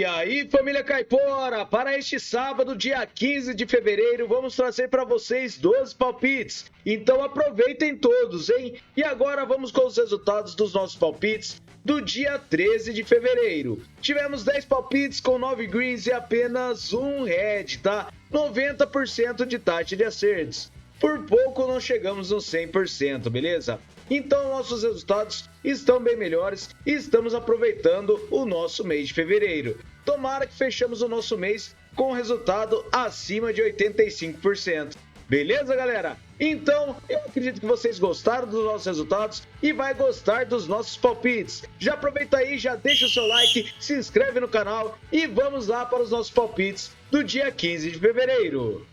E aí, família Caipora, para este sábado, dia 15 de fevereiro, vamos trazer para vocês 12 palpites. Então aproveitem todos, hein? E agora vamos com os resultados dos nossos palpites do dia 13 de fevereiro. Tivemos 10 palpites com 9 greens e apenas um red, tá? 90% de taxa de acertos. Por pouco não chegamos no 100%, beleza? Então nossos resultados estão bem melhores e estamos aproveitando o nosso mês de fevereiro. Tomara que fechamos o nosso mês com resultado acima de 85%. Beleza, galera? Então, eu acredito que vocês gostaram dos nossos resultados e vai gostar dos nossos palpites. Já aproveita aí, já deixa o seu like, se inscreve no canal e vamos lá para os nossos palpites do dia 15 de fevereiro.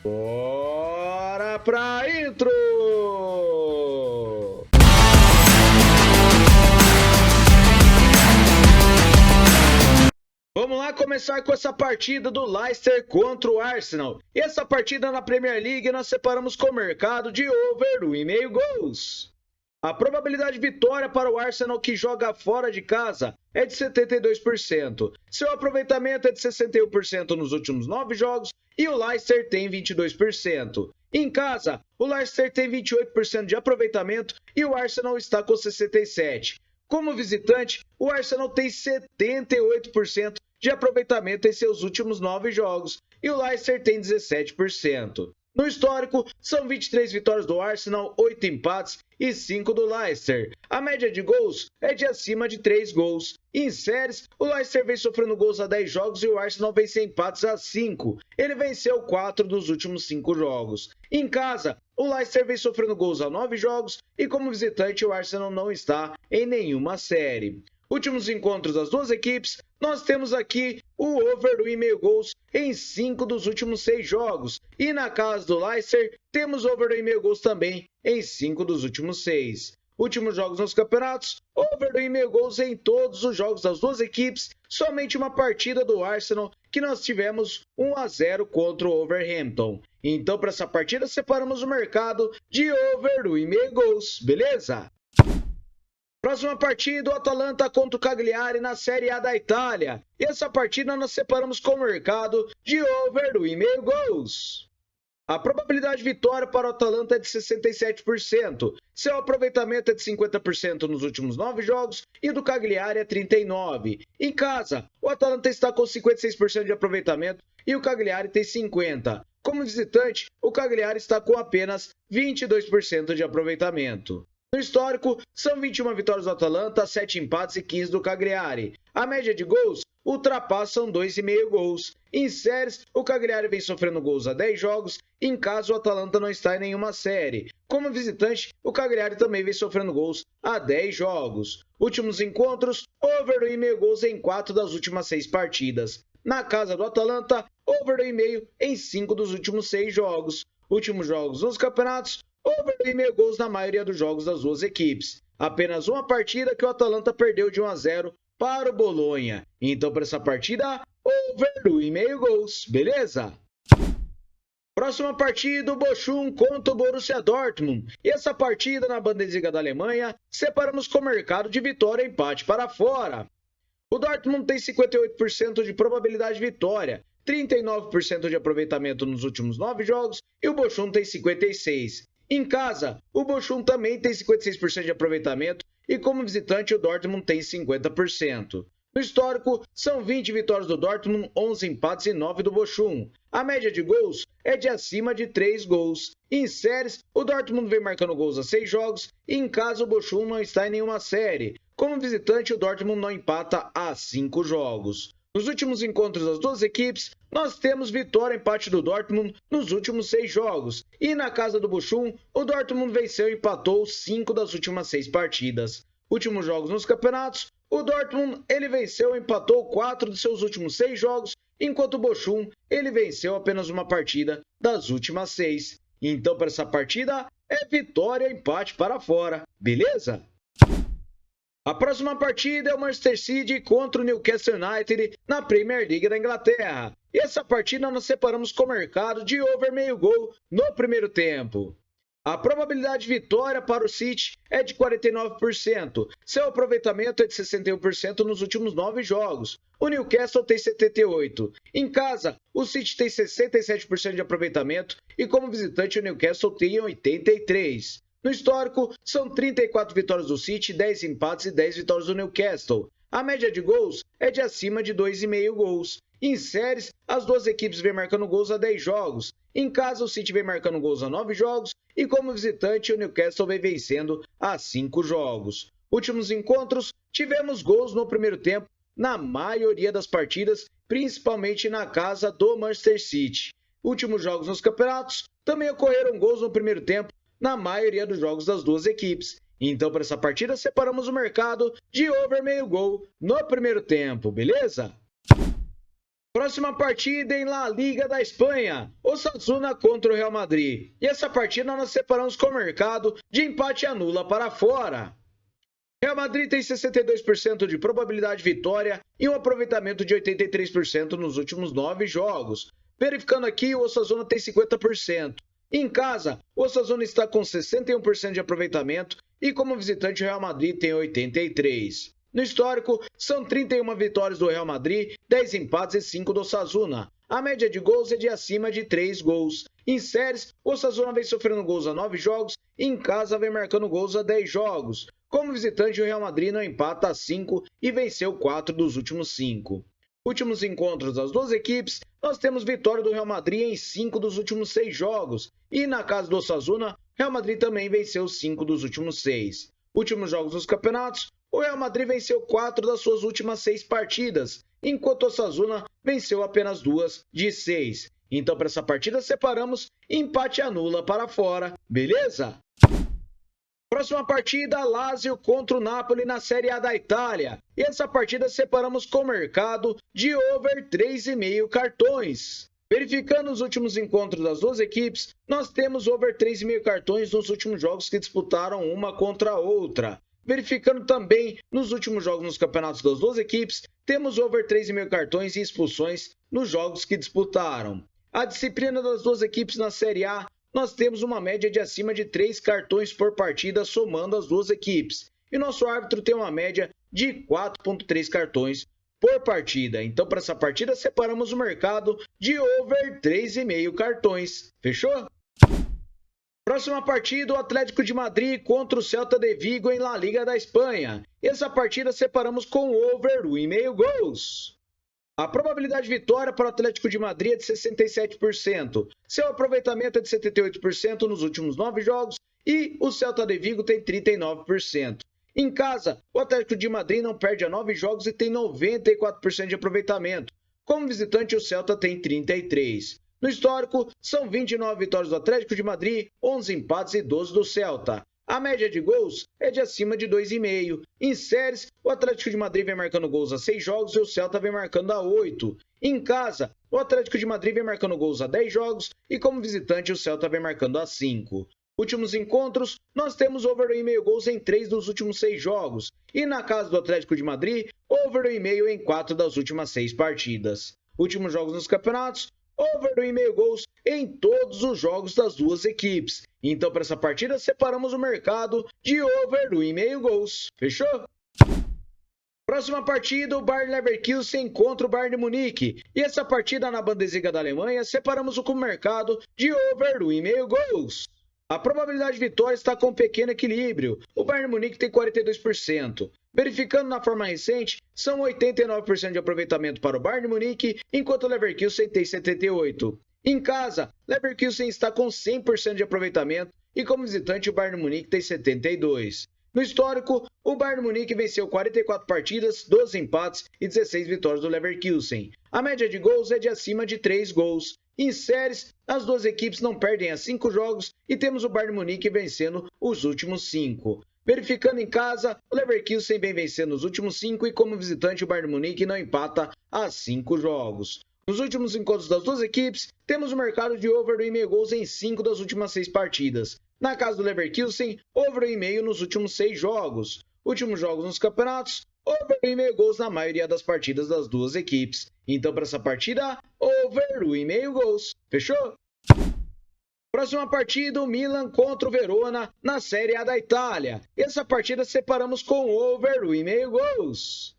Bora pra intro! Vamos lá começar com essa partida do Leicester contra o Arsenal. E essa partida na Premier League nós separamos com o mercado de over 1,5 gols. A probabilidade de vitória para o Arsenal que joga fora de casa é de 72%. Seu aproveitamento é de 61% nos últimos 9 jogos e o Leicester tem 22%. Em casa, o Leicester tem 28% de aproveitamento e o Arsenal está com 67%. Como visitante, o Arsenal tem 78% de aproveitamento em seus últimos 9 jogos e o Leicester tem 17%. No histórico, são 23 vitórias do Arsenal, 8 empates e 5 do Leicester. A média de gols é de acima de 3 gols. Em séries, o Leicester vem sofrendo gols a 10 jogos e o Arsenal vem sem empates a 5. Ele venceu 4 dos últimos 5 jogos. Em casa, o Leicester vem sofrendo gols a 9 jogos e como visitante o Arsenal não está em nenhuma série. Últimos encontros das duas equipes, nós temos aqui o over 1,5 gols em 5 dos últimos 6 jogos. E na casa do Leicester, temos over 1,5 gols também em 5 dos últimos 6. Últimos jogos nos campeonatos, over 1,5 gols em todos os jogos das duas equipes. Somente uma partida do Arsenal que nós tivemos 1-0 contra o Wolverhampton. Então para essa partida separamos o mercado de over 1,5 gols, beleza? Próxima partida, o Atalanta contra o Cagliari na Série A da Itália. E essa partida nós separamos com o mercado de over 1,5 gols. A probabilidade de vitória para o Atalanta é de 67%. Seu aproveitamento é de 50% nos últimos 9 jogos e do Cagliari é 39%. Em casa, o Atalanta está com 56% de aproveitamento e o Cagliari tem 50%. Como visitante, o Cagliari está com apenas 22% de aproveitamento. No histórico, são 21 vitórias do Atalanta, 7 empates e 15 do Cagliari. A média de gols ultrapassam 2,5 gols. Em séries, o Cagliari vem sofrendo gols a 10 jogos, em casa o Atalanta não está em nenhuma série. Como visitante, o Cagliari também vem sofrendo gols a 10 jogos. Últimos encontros, over 1,5 gols em 4 das últimas 6 partidas. Na casa do Atalanta, over 1,5 em 5 dos últimos 6 jogos. Últimos jogos nos campeonatos, over 1,5 gols na maioria dos jogos das duas equipes. Apenas uma partida que o Atalanta perdeu de 1-0 para o Bolonha. Então, para essa partida, over 1,5 gols, beleza? Próxima partida, o Bochum contra o Borussia Dortmund. E essa partida na Bundesliga da Alemanha, separamos com o mercado de vitória e empate para fora. O Dortmund tem 58% de probabilidade de vitória, 39% de aproveitamento nos últimos 9 jogos e o Bochum tem 56%. Em casa, o Bochum também tem 56% de aproveitamento e como visitante o Dortmund tem 50%. No histórico, são 20 vitórias do Dortmund, 11 empates e 9 do Bochum. A média de gols é de acima de 3 gols. Em séries, o Dortmund vem marcando gols a 6 jogos e em casa o Bochum não está em nenhuma série. Como visitante, o Dortmund não empata a 5 jogos. Nos últimos encontros das duas equipes, nós temos vitória e empate do Dortmund nos últimos 6 jogos. E na casa do Bochum, o Dortmund venceu e empatou 5 das últimas 6 partidas. Últimos jogos nos campeonatos, o Dortmund ele venceu e empatou 4 dos seus últimos 6 jogos, enquanto o Bochum ele venceu apenas uma partida das últimas 6. Então para essa partida é vitória e empate para fora, beleza? A próxima partida é o Manchester City contra o Newcastle United na Premier League da Inglaterra. E essa partida nós separamos com o mercado de over meio gol no primeiro tempo. A probabilidade de vitória para o City é de 49%. Seu aproveitamento é de 61% nos últimos 9 jogos. O Newcastle tem 78%. Em casa, o City tem 67% de aproveitamento e como visitante o Newcastle tem 83%. No histórico, são 34 vitórias do City, 10 empates e 10 vitórias do Newcastle. A média de gols é de acima de 2,5 gols. Em séries, as duas equipes vêm marcando gols a 10 jogos. Em casa, o City vem marcando gols a 9 jogos e como visitante, o Newcastle vem vencendo a 5 jogos. Últimos encontros, tivemos gols no primeiro tempo na maioria das partidas, principalmente na casa do Manchester City. Últimos jogos nos campeonatos, também ocorreram gols no primeiro tempo na maioria dos jogos das duas equipes. Então, para essa partida, separamos o mercado de over meio gol no primeiro tempo, beleza? Próxima partida em La Liga da Espanha, Osasuna contra o Real Madrid. E essa partida nós separamos com o mercado de empate anula para fora. Real Madrid tem 62% de probabilidade de vitória e um aproveitamento de 83% nos últimos 9 jogos. Verificando aqui, o Osasuna tem 50%. Em casa, o Osasuna está com 61% de aproveitamento e como visitante o Real Madrid tem 83%. No histórico, são 31 vitórias do Real Madrid, 10 empates e 5 do Osasuna. A média de gols é de acima de 3 gols. Em séries, o Osasuna vem sofrendo gols a 9 jogos e em casa vem marcando gols a 10 jogos. Como visitante, o Real Madrid não empata a 5 e venceu 4 dos últimos 5. Últimos encontros das duas equipes, nós temos vitória do Real Madrid em 5 dos últimos 6 jogos. E na casa do Osasuna, Real Madrid também venceu 5 dos últimos 6. Últimos jogos dos campeonatos, o Real Madrid venceu 4 das suas últimas 6 partidas, enquanto o Osasuna venceu apenas 2 de 6. Então, para essa partida, separamos empate anula para fora, beleza? Próxima partida, Lazio contra o Napoli na Série A da Itália. E essa partida separamos com o mercado de over 3,5 cartões. Verificando os últimos encontros das duas equipes, nós temos over 3,5 cartões nos últimos jogos que disputaram uma contra a outra. Verificando também nos últimos jogos nos campeonatos das duas equipes, temos over 3,5 cartões e expulsões nos jogos que disputaram. A disciplina das duas equipes na Série A, nós temos uma média de acima de 3 cartões por partida somando as duas equipes. E nosso árbitro tem uma média de 4,3 cartões por partida. Então, para essa partida, separamos o mercado de over 3,5 cartões. Fechou? Próxima partida, o Atlético de Madrid contra o Celta de Vigo em La Liga da Espanha. Essa partida separamos com over 1,5 gols. A probabilidade de vitória para o Atlético de Madrid é de 67%. Seu aproveitamento é de 78% nos últimos 9 jogos e o Celta de Vigo tem 39%. Em casa, o Atlético de Madrid não perde a 9 jogos e tem 94% de aproveitamento. Como visitante, o Celta tem 33%. No histórico, são 29 vitórias do Atlético de Madrid, 11 empates e 12 do Celta. A média de gols é de acima de 2,5. Em séries, o Atlético de Madrid vem marcando gols a 6 jogos e o Celta vem marcando a 8. Em casa, o Atlético de Madrid vem marcando gols a 10 jogos e como visitante o Celta vem marcando a 5. Últimos encontros, nós temos over 1,5 gols em 3 dos últimos 6 jogos. E na casa do Atlético de Madrid, over 1,5 em 4 das últimas 6 partidas. Últimos jogos nos campeonatos, over 1,5 gols em todos os jogos das duas equipes. Então, para essa partida, separamos o mercado de over 1,5 gols. Fechou? Próxima partida, o Bayer Leverkusen contra o Bayern de Munique. E essa partida na Bundesliga da Alemanha, separamos o mercado de over 1,5 gols. A probabilidade de vitória está com um pequeno equilíbrio. O Bayern de Munique tem 42%. Verificando na forma recente, são 89% de aproveitamento para o Bayern de Munique, enquanto o Leverkusen tem 78%. Em casa, Leverkusen está com 100% de aproveitamento e como visitante o Bayern de Munique tem 72%. No histórico, o Bayern de Munique venceu 44 partidas, 12 empates e 16 vitórias do Leverkusen. A média de gols é de acima de 3 gols. Em séries, as duas equipes não perdem a 5 jogos e temos o Bayern de Munique vencendo os últimos 5. Verificando em casa, o Leverkusen vem vencendo os últimos 5 e como visitante o Bayern de Munique não empata a 5 jogos. Nos últimos encontros das duas equipes, temos o mercado de over 1,5 gols em 5 das últimas 6 partidas. Na casa do Leverkusen, over 1,5 nos últimos 6 jogos. Últimos jogos nos campeonatos, over 1,5 gols na maioria das partidas das duas equipes. Então, para essa partida, over 1,5 gols. Fechou? Próxima partida, o Milan contra o Verona na Série A da Itália. Essa partida separamos com over 1,5 gols.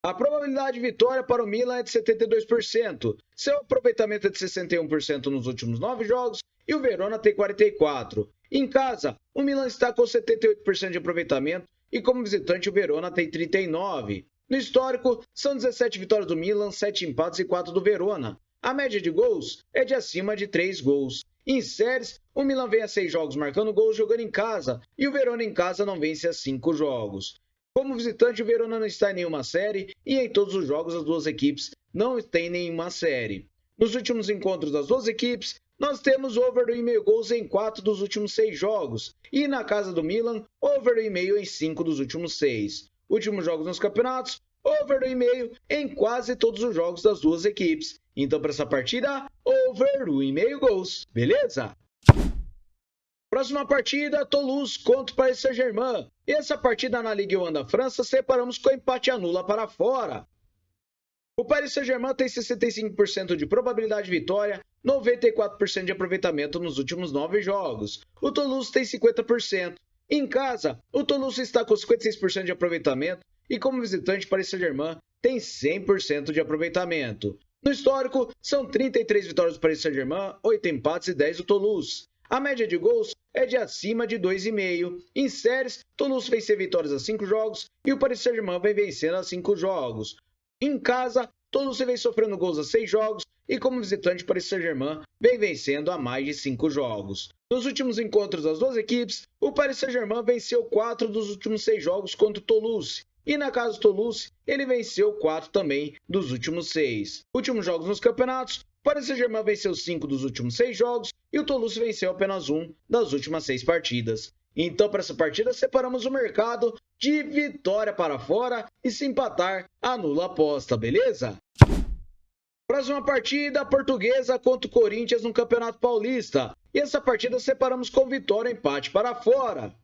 A probabilidade de vitória para o Milan é de 72%. Seu aproveitamento é de 61% nos últimos 9 jogos e o Verona tem 44%. Em casa, o Milan está com 78% de aproveitamento e como visitante o Verona tem 39%. No histórico, são 17 vitórias do Milan, 7 empates e 4 do Verona. A média de gols é de acima de 3 gols. Em séries, o Milan vem a 6 jogos marcando gols jogando em casa e o Verona em casa não vence a 5 jogos. Como visitante, o Verona não está em nenhuma série e em todos os jogos as duas equipes não têm nenhuma série. Nos últimos encontros das duas equipes, nós temos over 1,5 gols em 4 dos últimos 6 jogos e na casa do Milan, over 1,5 em 5 dos últimos 6. Últimos jogos nos campeonatos, over 1,5 em quase todos os jogos das duas equipes. Então, para essa partida, over 1,5 gols, beleza? Próxima partida, Toulouse contra o Paris Saint-Germain. Essa partida na Ligue 1 da França separamos com empate anula para fora. O Paris Saint-Germain tem 65% de probabilidade de vitória, 94% de aproveitamento nos últimos 9 jogos. O Toulouse tem 50%. Em casa, o Toulouse está com 56% de aproveitamento e como visitante, o Paris Saint-Germain tem 100% de aproveitamento. No histórico, são 33 vitórias do Paris Saint-Germain, 8 empates e 10 do Toulouse. A média de gols é de acima de 2,5. Em séries, Toulouse vem ser vitórias a 5 jogos e o Paris Saint-Germain vem vencendo a 5 jogos. Em casa, Toulouse vem sofrendo gols a 6 jogos e como visitante, o Paris Saint-Germain vem vencendo a mais de 5 jogos. Nos últimos encontros das duas equipes, o Paris Saint-Germain venceu 4 dos últimos 6 jogos contra o Toulouse. E na casa do Toulouse, ele venceu 4 também dos últimos 6. Últimos jogos nos campeonatos, o Paris Saint-Germain venceu 5 dos últimos 6 jogos e o Toulouse venceu apenas 1 das últimas 6 partidas. Então, para essa partida, separamos o mercado de vitória para fora e se empatar, anula a aposta, beleza? Próxima partida, a Portuguesa contra o Corinthians no Campeonato Paulista. E essa partida separamos com vitória e empate para fora.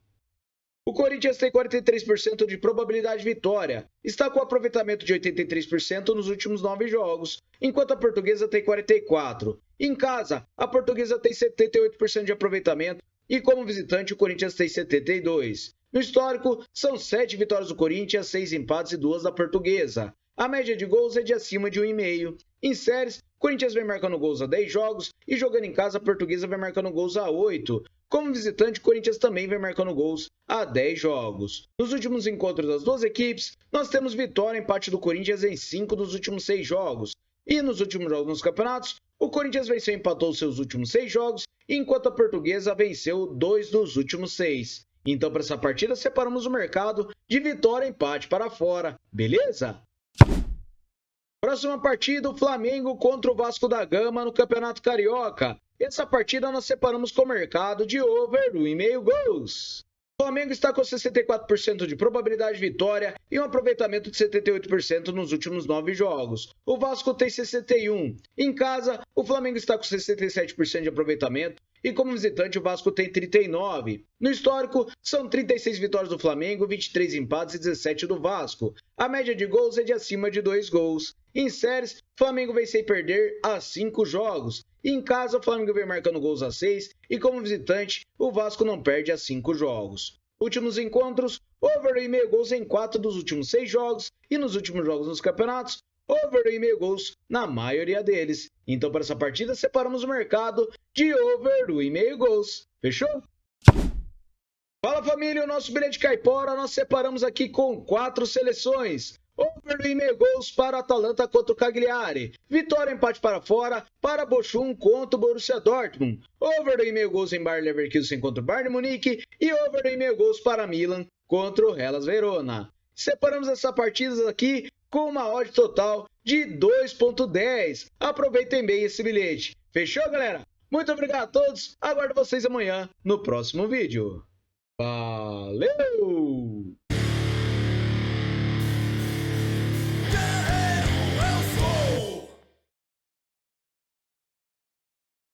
O Corinthians tem 43% de probabilidade de vitória, está com aproveitamento de 83% nos últimos 9 jogos, enquanto a Portuguesa tem 44%. Em casa, a Portuguesa tem 78% de aproveitamento e como visitante o Corinthians tem 72%. No histórico, são 7 vitórias do Corinthians, 6 empates e 2 da Portuguesa. A média de gols é de acima de 1,5. Em séries, o Corinthians vem marcando gols a 10 jogos e jogando em casa a Portuguesa vem marcando gols a 8. Como visitante, o Corinthians também vem marcando gols a 10 jogos. Nos últimos encontros das duas equipes, nós temos vitória e empate do Corinthians em 5 dos últimos 6 jogos. E nos últimos jogos nos campeonatos, o Corinthians venceu e empatou seus últimos 6 jogos, enquanto a Portuguesa venceu 2 dos últimos 6. Então, para essa partida, separamos o mercado de vitória e empate para fora, beleza? Próxima partida, o Flamengo contra o Vasco da Gama no Campeonato Carioca. Essa partida nós separamos com o mercado de over 1,5 gols. O Flamengo está com 64% de probabilidade de vitória e um aproveitamento de 78% nos últimos 9 jogos. O Vasco tem 61%. Em casa, o Flamengo está com 67% de aproveitamento e como visitante o Vasco tem 39%. No histórico, são 36 vitórias do Flamengo, 23 empates e 17 do Vasco. A média de gols é de acima de 2 gols. Em séries, o Flamengo vem sem perder a 5 jogos. Em casa, o Flamengo vem marcando gols a 6 e como visitante, o Vasco não perde a 5 jogos. Últimos encontros, over 1,5 gols em 4 dos últimos 6 jogos e nos últimos jogos nos campeonatos, over 1,5 gols na maioria deles. Então, para essa partida, separamos o mercado de over 1,5 gols. Fechou? Fala, família, o nosso bilhete caipora nós separamos aqui com 4 seleções. Over 1,5 gols para o Atalanta contra o Cagliari. Vitória empate para fora para Bochum contra o Borussia Dortmund. Over 1,5 gols em Bayer Leverkusen contra o Bayern Munique. E over 1,5 gols para Milan contra o Hellas Verona. Separamos essa partida aqui com uma odd total de 2,10. Aproveitem bem esse bilhete. Fechou, galera? Muito obrigado a todos. Aguardo vocês amanhã no próximo vídeo. Valeu!